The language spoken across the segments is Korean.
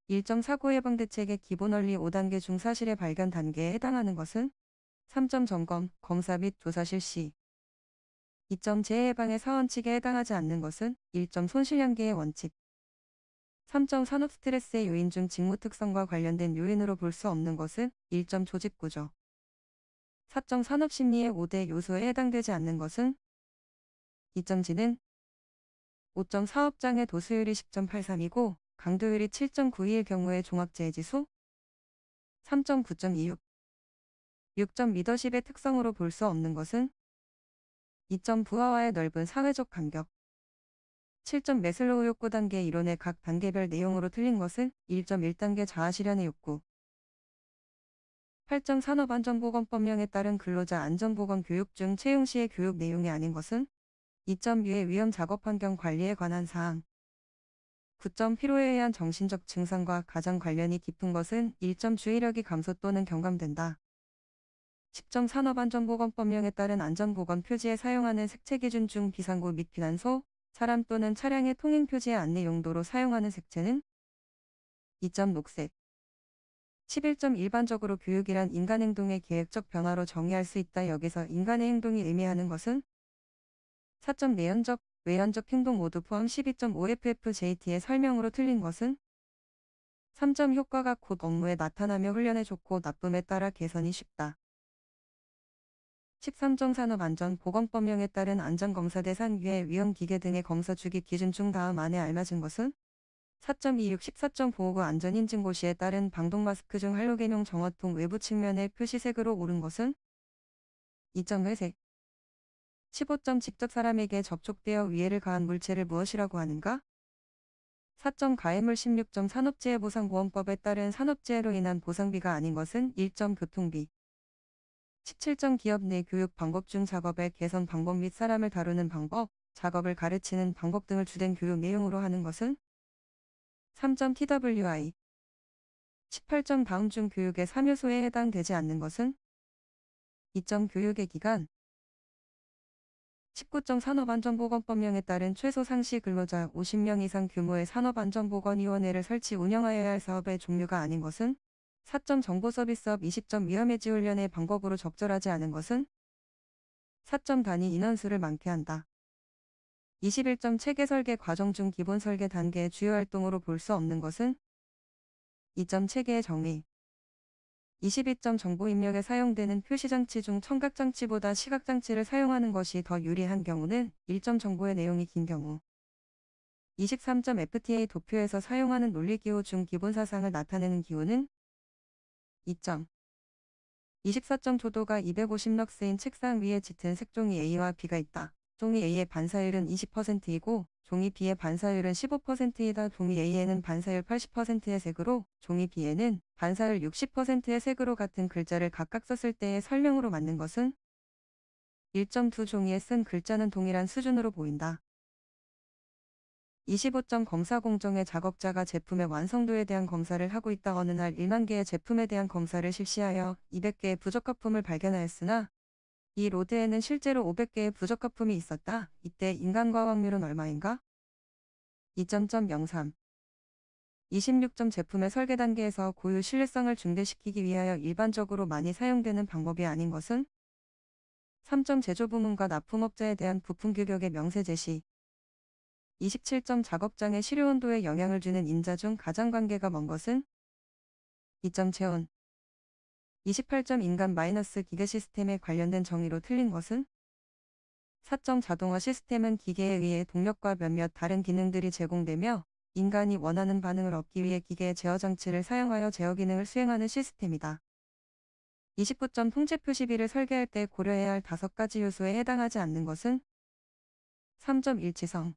1점 사고 예방 대책의 기본 원리 5단계 중 사실의 발견 단계에 해당하는 것은 3점 점검, 검사 및 조사 실시. 2점 재해 예방의 사원칙에 해당하지 않는 것은 1점 손실량계의 원칙. 3점 산업 스트레스의 요인 중 직무 특성과 관련된 요인으로 볼 수 없는 것은 1점 조직 구조. 4점 산업 심리의 5대 요소에 해당되지 않는 것은 2점 지능. 5점 사업장의 도수율이 10.83이고 강도율이 7.92일 경우의 종합재해 지수. 3.9.26. 6점 리더십의 특성으로 볼 수 없는 것은 2점 부하와의 넓은 사회적 간격. 7점 매슬로우 욕구 단계 이론의 각 단계별 내용으로 틀린 것은 1.1단계 자아 실현의 욕구. 8점 산업안전보건법령에 따른 근로자 안전보건 교육 중 채용 시의 교육 내용이 아닌 것은 2점 유해 위험 작업 환경 관리에 관한 사항. 9점 피로에 의한 정신적 증상과 가장 관련이 깊은 것은 1점 주의력이 감소 또는 경감된다. 10점 산업안전보건법령에 따른 안전보건 표지에 사용하는 색채 기준 중 비상구 및避難소, 사람 또는 차량의 통행 표지의 안내 용도로 사용하는 색채는 2점 녹색. 11점 일반적으로 교육이란 인간 행동의 계획적 변화로 정의할 수 있다. 여기서 인간의 행동이 의미하는 것은 4점 내연적, 외연적 행동 모두 포함 12.5FFJT의 설명으로 틀린 것은 3점 효과가 곧 업무에 나타나며 훈련에 좋고 나쁨에 따라 개선이 쉽다. 13점 산업안전보건법령에 따른 안전검사 대상 유해 위험 기계 등의 검사 주기 기준 중 다음 안에 알맞은 것은 4.26 14점 보호구 안전인증고 시에 따른 방독마스크 중 할로겐용 정화통 외부 측면의 표시색으로 오른 것은 2점 회색. 15점 직접 사람에게 접촉되어 위해를 가한 물체를 무엇이라고 하는가? 4점 가해물. 16점 산업재해보상보험법에 따른 산업재해로 인한 보상비가 아닌 것은 1점 교통비. 17점 기업 내 교육 방법 중 작업의 개선 방법 및 사람을 다루는 방법, 작업을 가르치는 방법 등을 주된 교육 내용으로 하는 것은 3점 TWI. 18점 다음 중 교육의 3요소에 해당되지 않는 것은 2점 교육의 기간. 19점 산업안전보건법령에 따른 최소 상시 근로자 50명 이상 규모의 산업안전보건위원회를 설치 운영하여야 할 사업의 종류가 아닌 것은 4점 정보서비스업. 20점 위험해지 훈련의 방법으로 적절하지 않은 것은 4점 단위 인원수를 많게 한다. 21점 체계 설계 과정 중 기본 설계 단계의 주요 활동으로 볼 수 없는 것은 2점 체계의 정의. 22점 정보 입력에 사용되는 표시장치 중 청각장치보다 시각장치를 사용하는 것이 더 유리한 경우는 1점 정보의 내용이 긴 경우. 23점 FTA 도표에서 사용하는 논리기호 중 기본 사상을 나타내는 기호는 2점. 24점 조도가 250럭스인 책상 위에 짙은 색종이 A와 B가 있다. 종이 A의 반사율은 20%이고 종이 B의 반사율은 15%이다. 종이 A에는 반사율 80%의 색으로 종이 B에는 반사율 60%의 색으로 같은 글자를 각각 썼을 때의 설명으로 맞는 것은 1.2 종이에 쓴 글자는 동일한 수준으로 보인다. 25점 검사 공정의 작업자가 제품의 완성도에 대한 검사를 하고 있다. 어느 날 1만 개의 제품에 대한 검사를 실시하여 200개의 부적합품을 발견하였으나 이 로드에는 실제로 500개의 부적합품이 있었다. 이때 인간과 확률은 얼마인가? 2.03. 26점 제품의 설계 단계에서 고유 신뢰성을 증대시키기 위하여 일반적으로 많이 사용되는 방법이 아닌 것은 3점 제조 부문과 납품업자에 대한 부품 규격의 명세 제시. 27점 작업장의 실효 온도에 영향을 주는 인자 중 가장 관계가 먼 것은 2점 체온. 28점 인간 마이너스 기계 시스템에 관련된 정의로 틀린 것은 4점 자동화 시스템은 기계에 의해 동력과 몇몇 다른 기능들이 제공되며 인간이 원하는 반응을 얻기 위해 기계의 제어 장치를 사용하여 제어 기능을 수행하는 시스템이다. 29점 통제 표시비를 설계할 때 고려해야 할 5가지 요소에 해당하지 않는 것은 3점 일치성.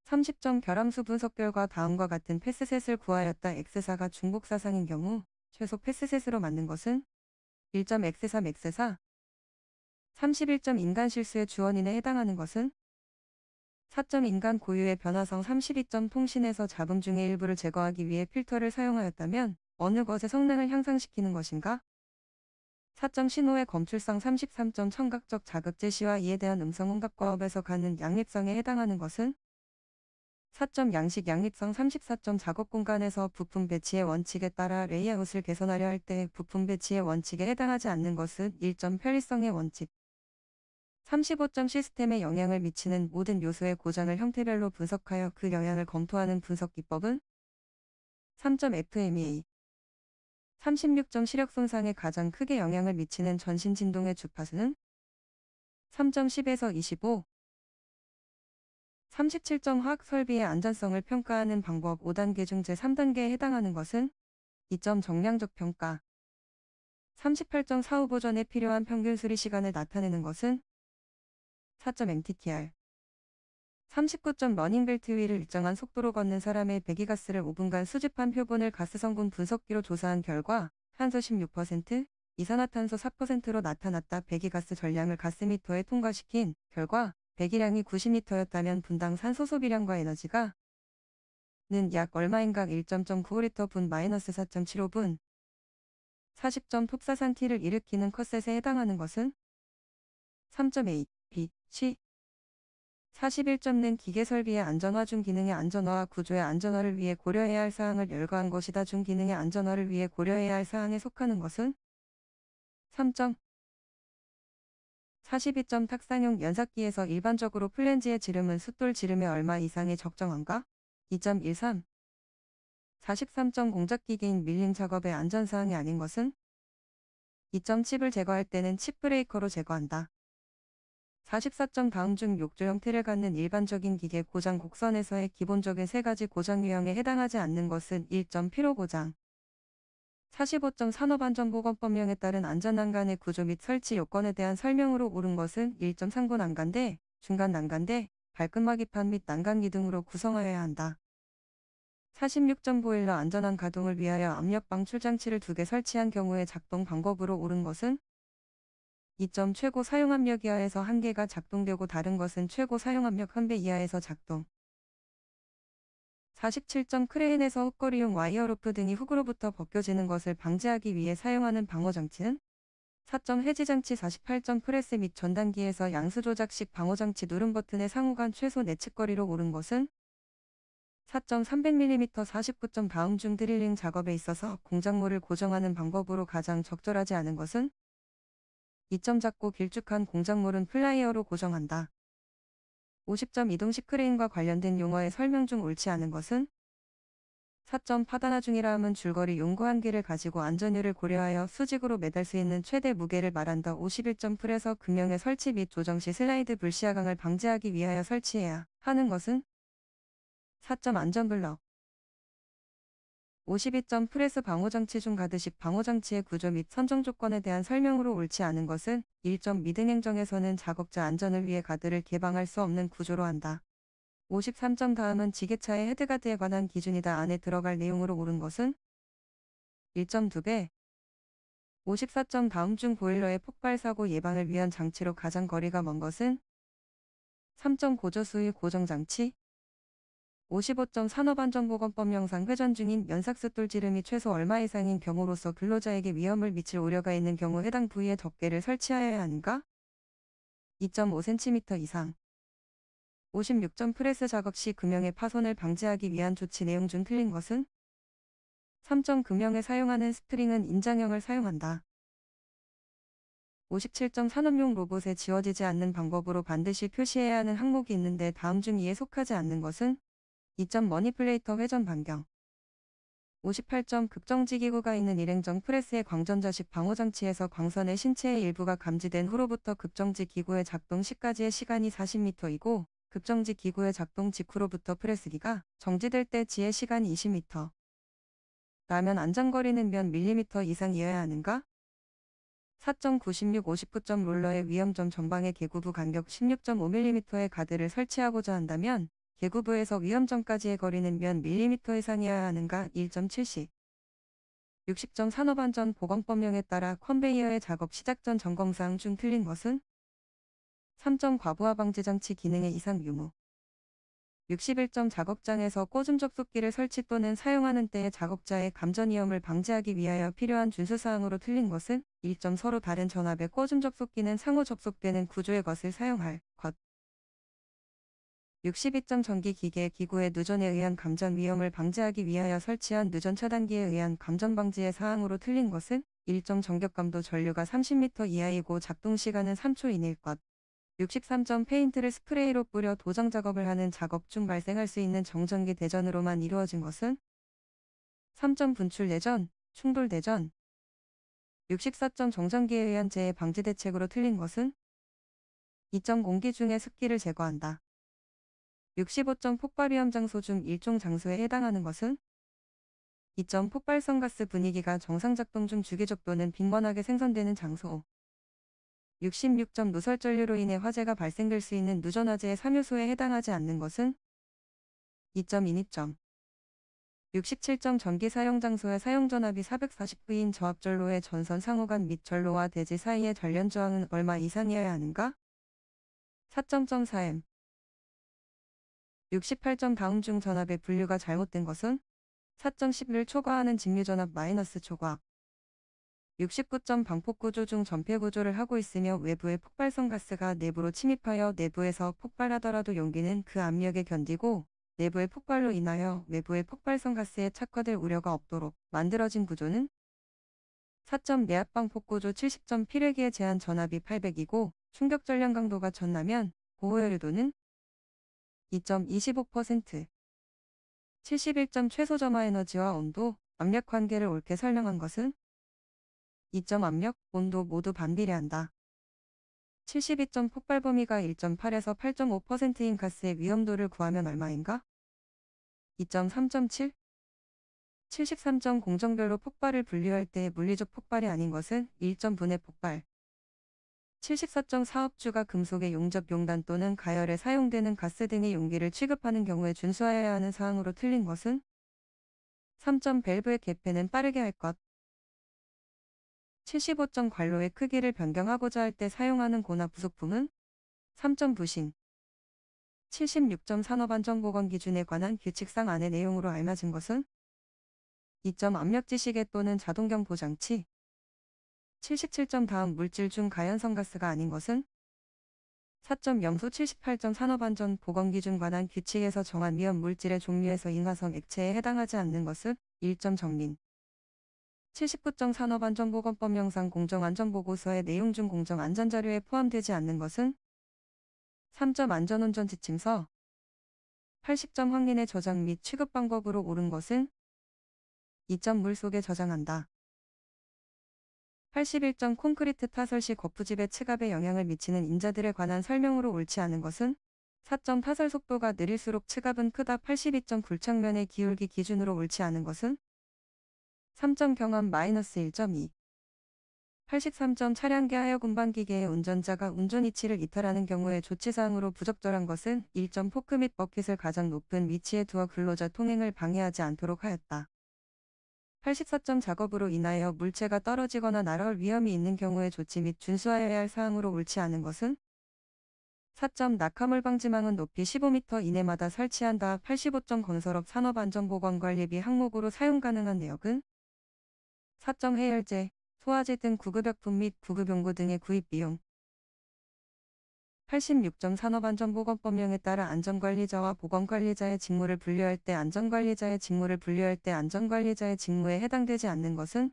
30점 결함수 분석 결과 다음과 같은 패스셋을 구하였다. X사가 중복 사상인 경우 최소 패스셋으로 맞는 것은 1점 X3 X4. 31점 인간 실수의 주원인에 해당하는 것은 4점 인간 고유의 변화성. 32점 통신에서 잡음 중의 일부를 제거하기 위해 필터를 사용하였다면 어느 것의 성능을 향상시키는 것인가? 4점 신호의 검출성. 33점 청각적 자극 제시와 이에 대한 음성 응답과업에서 가는 양립성에 해당하는 것은 4점 양식 양립성 34점 작업 공간에서 부품 배치의 원칙에 따라 레이아웃을 개선하려 할 때 부품 배치의 원칙에 해당하지 않는 것은 1점 편리성의 원칙. 35점 시스템에 영향을 미치는 모든 요소의 고장을 형태별로 분석하여 그 영향을 검토하는 분석 기법은 3점 FMEA. 36점 시력 손상에 가장 크게 영향을 미치는 전신 진동의 주파수는 3점 10에서 25. 37점 화학 설비의 안전성을 평가하는 방법 5단계 중 제3단계에 해당하는 것은 2점 정량적 평가. 38점 사후 보전에 필요한 평균 수리 시간을 나타내는 것은 4점 MTTR. 39점 러닝벨트 위를 일정한 속도로 걷는 사람의 배기가스를 5분간 수집한 표본을 가스 성분 분석기로 조사한 결과 탄소 16%, 이산화탄소 4%로 나타났다. 배기가스 전량을 가스미터에 통과시킨 결과 배기량이 90리터였다면 분당 산소 소비량과 에너지가 는 약 얼마인가 1.95리터 분 마이너스 4.75분. 40점 톱사산티를 일으키는 컷셋에 해당하는 것은 3.8, B, C. 41점는 기계설비의 안전화 중 기능의 안전화와 구조의 안전화를 위해 고려해야 할 사항을 열거한 것이다. 중 기능의 안전화를 위해 고려해야 할 사항에 속하는 것은 3점. 42점 탁상용 연삭기에서 일반적으로 플랜지의 지름은 숫돌 지름의 얼마 이상이 적정한가? 2.13. 43점 공작기계인 밀링 작업의 안전사항이 아닌 것은 2점 칩을 제거할 때는 칩 브레이커로 제거한다. 44점 다음 중 욕조 형태를 갖는 일반적인 기계 고장 곡선에서의 기본적인 세 가지 고장 유형에 해당하지 않는 것은 1점 피로 고장. 45점 산업안전보건법령에 따른 안전난간의 구조 및 설치 요건에 대한 설명으로 옳은 것은 1점 상부 난간대, 중간 난간대, 발끝막 입판 및 난간기 등으로 구성하여야 한다. 46점 보일러 안전한 가동을 위하여 압력 방출 장치를 2개 설치한 경우의 작동 방법으로 옳은 것은 2점 최고 사용압력 이하에서 1개가 작동되고 다른 것은 최고 사용압력 1배 이하에서 작동. 47점 크레인에서 훅거리용 와이어로프 등이 훅으로부터 벗겨지는 것을 방지하기 위해 사용하는 방어장치는 4점 해지장치. 48점 프레스 및 전단기에서 양수 조작식 방어장치 누름 버튼의 상호간 최소 내측거리로 옳은 것은 4점 300mm. 49점 다음 중 드릴링 작업에 있어서 공작물을 고정하는 방법으로 가장 적절하지 않은 것은 2점 작고 길쭉한 공작물은 플라이어로 고정한다. 50점 이동식 크레인과 관련된 용어의 설명 중 옳지 않은 것은 4점 파다나 중이라 함은 줄거리 용구 한 개를 가지고 안전율을 고려하여 수직으로 매달 수 있는 최대 무게를 말한다. 51점 풀에서 금형의 설치 및 조정 시 슬라이드 불시야광을 방지하기 위하여 설치해야 하는 것은 4점 안전블럭. 52점 프레스 방호장치 중 가드식 방호장치의 구조 및 선정 조건에 대한 설명으로 옳지 않은 것은 1점 미등 행정에서는 작업자 안전을 위해 가드를 개방할 수 없는 구조로 한다. 53점 다음은 지게차의 헤드가드에 관한 기준이다. 안에 들어갈 내용으로 옳은 것은 1.2배. 54점 다음 중 보일러의 폭발사고 예방을 위한 장치로 가장 거리가 먼 것은 3점 고저수의 고정장치. 55점 산업안전보건법령상 회전 중인 연삭스돌 지름이 최소 얼마 이상인 경우로서 근로자에게 위험을 미칠 우려가 있는 경우 해당 부위에 덮개를 설치하여야 하는가? 2.5cm 이상. 56점 프레스 작업 시 금형의 파손을 방지하기 위한 조치 내용 중 틀린 것은 3점 금형에 사용하는 스프링은 인장형을 사용한다. 57점 산업용 로봇에 지워지지 않는 방법으로 반드시 표시해야 하는 항목이 있는데 다음 중 이에 속하지 않는 것은 2점 머니플레이터 회전 반경. 58점 급정지 기구가 있는 일행정 프레스의 광전자식 방호장치에서 광선의 신체의 일부가 감지된 후로부터 급정지 기구의 작동 시까지의 시간이 40m이고 급정지 기구의 작동 직후로부터 프레스기가 정지될 때지의 시간이 20m. 라면 안전거리는 몇 밀리미터 이상이어야 하는가? 4.96 59점 롤러의 위험점 전방의 개구부 간격 16.5mm의 가드를 설치하고자 한다면 개구부에서 위험점까지의 거리는 몇 밀리미터 이상이어야 하는가? 1.70. 60점 산업안전보건법령에 따라 컨베이어의 작업 시작 전 점검사항 중 틀린 것은 3점 과부하 방지 장치 기능의 이상 유무. 61점 작업장에서 꽂음 접속기를 설치 또는 사용하는 때에 작업자의 감전 위험을 방지하기 위하여 필요한 준수사항으로 틀린 것은 1점 서로 다른 전압의 꽂음 접속기는 상호 접속되는 구조의 것을 사용할 것. 62점 전기 기계 기구의 누전에 의한 감전 위험을 방지하기 위하여 설치한 누전 차단기에 의한 감전 방지의 사항으로 틀린 것은 1점 전격감도 전류가 30m 이하이고 작동 시간은 3초 이내일 것. 63점 페인트를 스프레이로 뿌려 도장 작업을 하는 작업 중 발생할 수 있는 정전기 대전으로만 이루어진 것은 3점 분출 대전, 충돌 대전. 64점 정전기에 의한 재해 방지 대책으로 틀린 것은 2점 공기 중의 습기를 제거한다. 65점 폭발 위험 장소 중 일종 장소에 해당하는 것은 2점 폭발성 가스 분위기가 정상 작동 중 주기적 또는 빈번하게 생성되는 장소. 66점 누설전류로 인해 화재가 발생될 수 있는 누전화재의 3요소에 해당하지 않는 것은 2점 인입점. 67점 전기 사용 장소의 사용전압이 440V인 저압전로의 전선 상호간 및 전로와 대지 사이의 전련 저항은 얼마 이상이어야 하는가? 4점 4M. 68점 다음 중 전압의 분류가 잘못된 것은 4.11을 초과하는 직류전압 마이너스 초과. 69점 방폭구조 중 전폐구조를 하고 있으며 외부의 폭발성 가스가 내부로 침입하여 내부에서 폭발하더라도 용기는 그 압력에 견디고 내부의 폭발로 인하여 외부의 폭발성 가스에 착화될 우려가 없도록 만들어진 구조는 4점 내압 방폭구조 70점 필회기의 제한 전압이 800이고 충격 전량 강도가 전나면 고호열유도는 2.25%. 71점 최소 점화 에너지와 온도, 압력 관계를 옳게 설명한 것은 2점 압력, 온도 모두 반비례한다. 72점 폭발 범위가 1.8에서 8.5%인 가스의 위험도를 구하면 얼마인가? 2.3.7. 73점 공정별로 폭발을 분류할 때 물리적 폭발이 아닌 것은 1점 분해 폭발. 74점 사업주가 금속의 용접 용단 또는 가열에 사용되는 가스 등의 용기를 취급하는 경우에 준수하여야 하는 사항으로 틀린 것은 3점 밸브의 개폐는 빠르게 할 것. 75점 관로의 크기를 변경하고자 할 때 사용하는 고나 부속품은 3점 부신. 76점 산업안전보건 기준에 관한 규칙상 안의 내용으로 알맞은 것은 2점 압력지시계 또는 자동경보장치. 77점 다음 물질 중 가연성 가스가 아닌 것은 4점 염소. 78점 산업안전보건기준 관한 규칙에서 정한 위험 물질의 종류에서 인화성 액체에 해당하지 않는 것은 1점 정민. 79점 산업안전보건법 영상 공정안전보고서의 내용 중 공정안전자료에 포함되지 않는 것은 3점 안전운전 지침서. 80점 확인의 저장 및 취급 방법으로 옳은 것은 2점 물속에 저장한다. 81점 콘크리트 타설 시 거푸집의 측압에 영향을 미치는 인자들에 관한 설명으로 옳지 않은 것은 4점 타설 속도가 느릴수록 측압은 크다. 82점 굴착면의 기울기 기준으로 옳지 않은 것은 3점 경험 마이너스 1.2. 83점 차량계 하역 운반기계의 운전자가 운전 이치를 이탈하는 경우에 조치사항으로 부적절한 것은 1점 포크 및 버킷을 가장 높은 위치에 두어 근로자 통행을 방해하지 않도록 하였다. 84점 작업으로 인하여 물체가 떨어지거나 날아올 위험이 있는 경우에 조치 및 준수하여야 할 사항으로 옳지 않은 것은 4점 낙하물 방지망은 높이 15m 이내마다 설치한다. 85점 건설업 산업안전보건관리비 항목으로 사용 가능한 내역은 4점 해열제, 소화제 등 구급약품 및 구급용구 등의 구입 비용. 86점 산업안전보건법령에 따라 안전관리자와 보건관리자의 직무를 분류할 때 안전관리자의 직무를 분류할 때 안전관리자의 직무에 해당되지 않는 것은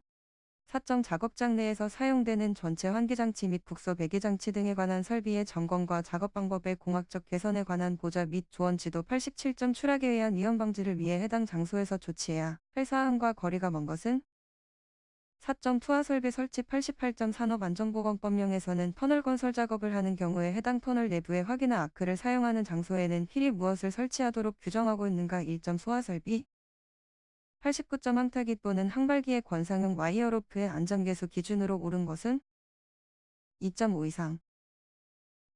4점 작업장 내에서 사용되는 전체 환기장치 및 국소 배기장치 등에 관한 설비의 점검과 작업 방법의 공학적 개선에 관한 보좌 및 조언 지도. 87점 추락에 의한 위험 방지를 위해 해당 장소에서 조치해야 할 사항과 거리가 먼 것은 4점 투하설비 설치. 88점 산업안전보건법령에서는 터널 건설 작업을 하는 경우에 해당 터널 내부에 화기나 아크를 사용하는 장소에는 필히 무엇을 설치하도록 규정하고 있는가. 1점 소화설비. 89점 항타기 또는 항발기의 권상형 와이어로프의 안전계수 기준으로 옳은 것은 2.5 이상.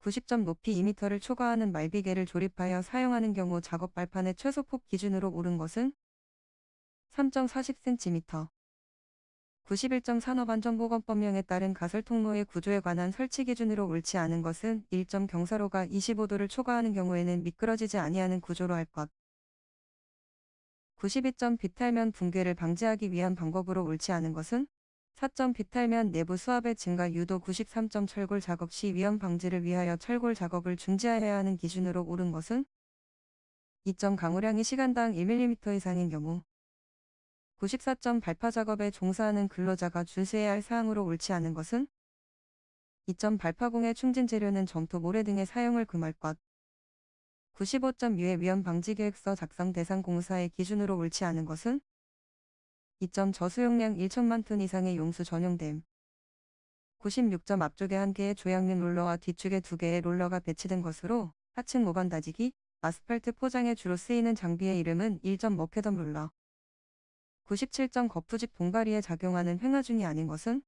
90점 높이 2m를 초과하는 말비계를 조립하여 사용하는 경우 작업 발판의 최소폭 기준으로 옳은 것은 3.40cm. 91점 산업안전보건법령에 따른 가설통로의 구조에 관한 설치 기준으로 옳지 않은 것은 1점 경사로가 25도를 초과하는 경우에는 미끄러지지 아니하는 구조로 할 것. 92점 비탈면 붕괴를 방지하기 위한 방법으로 옳지 않은 것은 4점 비탈면 내부 수압의 증가 유도. 93점 철골 작업 시 위험 방지를 위하여 철골 작업을 중지하여야 하는 기준으로 옳은 것은 2점 강우량이 시간당 1mm 이상인 경우 94점 발파 작업에 종사하는 근로자가 준수해야 할 사항으로 옳지 않은 것은 2점 발파공의 충진 재료는 점토, 모래 등의 사용을 금할 것 95점 유해 위험 방지 계획서 작성 대상 공사의 기준으로 옳지 않은 것은 2점 저수용량 1천만 톤 이상의 용수 전용댐 96점 앞쪽에 1개의 조향용 롤러와 뒤쪽에 2개의 롤러가 배치된 것으로 하층 모건 다지기, 아스팔트 포장에 주로 쓰이는 장비의 이름은 1점 머케덤 롤러 97점 거푸집 봉가리에 작용하는 횡하중이 아닌 것은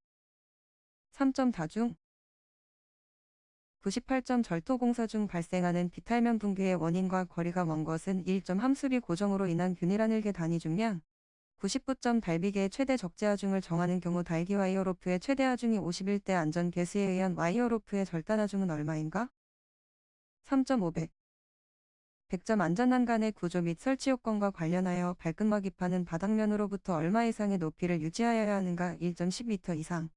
3점 다중 98점 절토공사 중 발생하는 비탈면 붕괴의 원인과 거리가 먼 것은 1점 함수비 고정으로 인한 균일한 일개 단위 중량 99점 달비계의 최대 적재 하중을 정하는 경우 달기 와이어 로프의 최대 하중이 51대 안전 개수에 의한 와이어 로프의 절단 하중은 얼마인가? 3.500 100점 안전난간의 구조 및 설치 요건과 관련하여 발끝막 입하는 바닥면으로부터 얼마 이상의 높이를 유지하여야 하는가? 1.10m 이상